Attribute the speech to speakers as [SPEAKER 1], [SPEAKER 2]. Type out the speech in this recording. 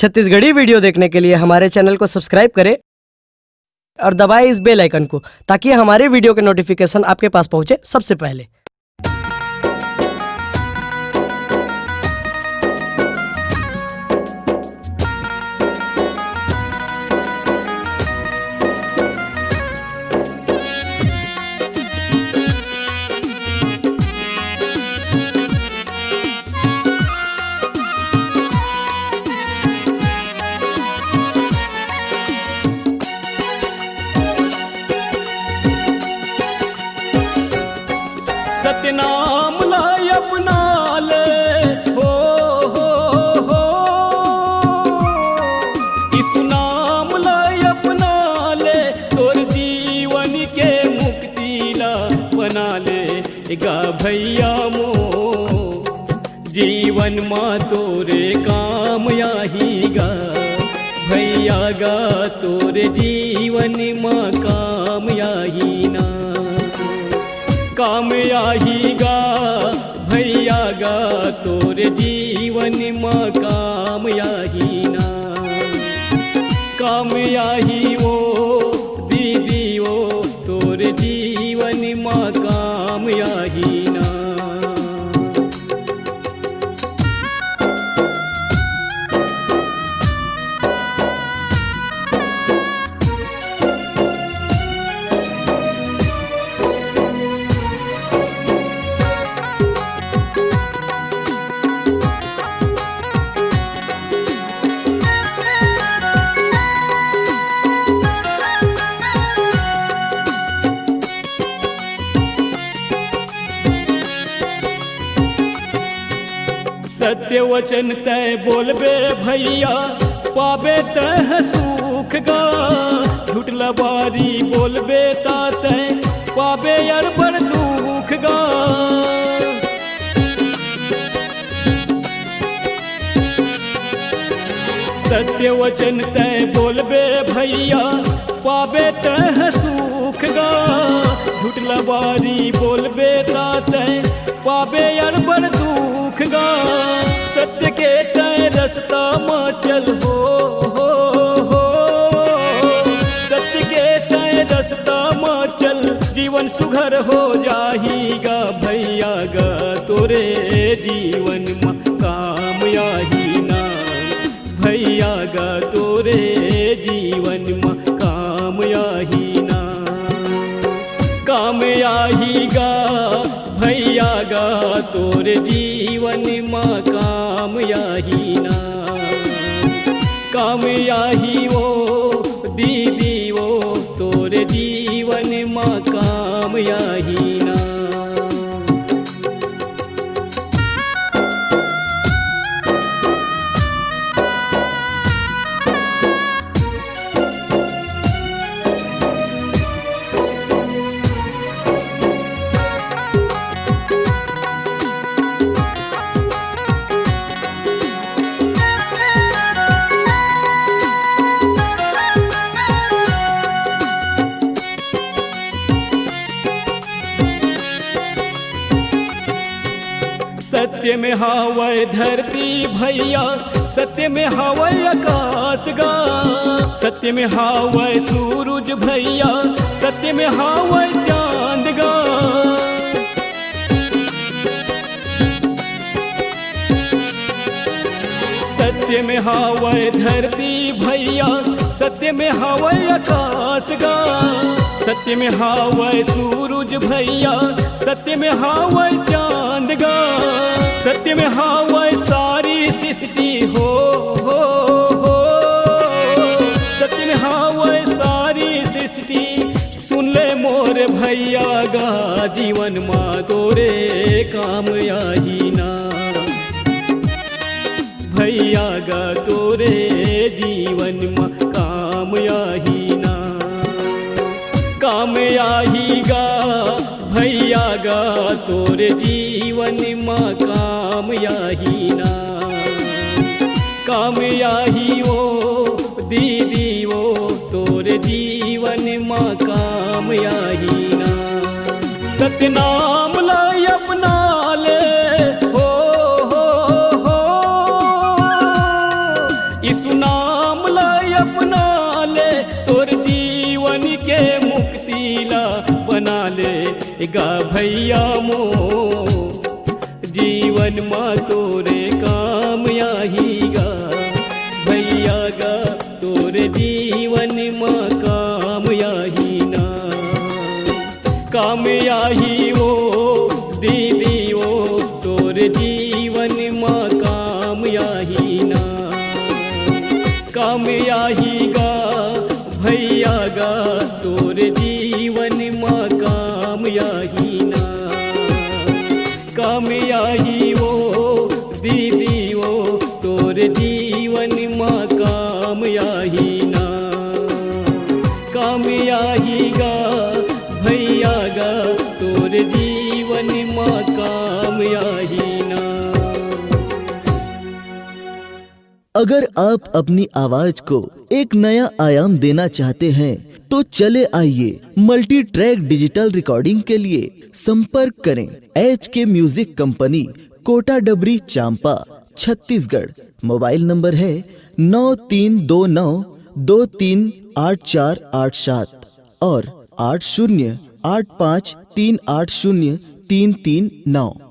[SPEAKER 1] Chhattisgarhi video देखने के लिए हमारे चैनल को सब्सक्राइब करें और दबाएं इस बेल आइकन को, ताकि हमारे वीडियो के नोटिफिकेशन आपके पास पहुंचे सबसे पहले।
[SPEAKER 2] सतनाम लाई अपना ले हो यीशु नाम लाई अपना ले, तोर जीवन के मुक्ति ला बना ले गा भैया मो। जीवन माँ तोरे काम आही गा भैया गा, तोरे जीवन माँ काम आही ना, काम आही गा भैया गा, तोरे जीवन माँ काम आही ना, काम आही वो दीदी वो, तोरे जीवन माँ काम आही ना। सत्य वचन तय बोलबे भैया, पाबे तह सुख गा, झूठ लबारी बोलबे तय पाबे अरबर दुख गा। सत्य वचन तय बोलबे भैया, पाबे तह सुख गा, झूठ लबारी बोलबे तय पाबे अरबर दुख गा। सत्य के तय रास्ता माँ चल हो, सत्य के तय रास्ता माँ चल, जीवन सुघर हो जाही गा भैया गा, तोरे जीवन माँ काम आही ना भैया गा, तोरे जीवन माँ काम आही ना, काम आही गा भैया गा, तोरे जीवन माँ काम आही ना, काम आही वो दीदी वो, तोरे जीवन माँ काम आही ना। सत्य में हावय धरती भैया, सत्य में हावय आकाश गा, सत्य में हावय सूरज भैया, सत्य में हावय चांद गा। सत्य में हावय धरती भैया, सत्य में हावय आकाश गा, सत्य में हावय सूरज भैया, सत्य में हावय चांद गा। सत्य में हावय सारी सृष्टि हो, सत्य में हावय सारी सृष्टि, सुन ले मोर भैया गा, जीवन माँ तोरे काम आही ना भैया गा, तोरे जीवन माँ काम आही ना, काम आही गा भैया गा, तोरे जीवन माँ काम आही ना, काम आही वो दीदी वो, तोरे जीवन माँ काम आही ना। सतनाम लाई अपना ले हो इस यीशु नाम लाई अपना ले, तोर जीवन के मुक्ति ला बना ले गा भैया मो, जीवन माँ तोरे काम आही गा भैया गा, तोरे जीवन माँ काम आही ना, काम आही वो दीदी वो, तोरे जीवन माँ काम आही ना, काम आही गा भैया गा, तोरे जीवन माँ काम आही ना, काम आही वो दीदी वो, तोरे जीवन माँ काम आही ना, काम आही गा भैया गा, तोरे जीवन माँ काम आही ना।
[SPEAKER 3] अगर आप अपनी आवाज को एक नया आयाम देना चाहते हैं तो चले आइए मल्टी ट्रैक डिजिटल रिकॉर्डिंग के लिए संपर्क करें HK म्यूजिक कंपनी, कोटा डबरी, चांपा, छत्तीसगढ़। मोबाइल नंबर है 9329238487 और 8085380339।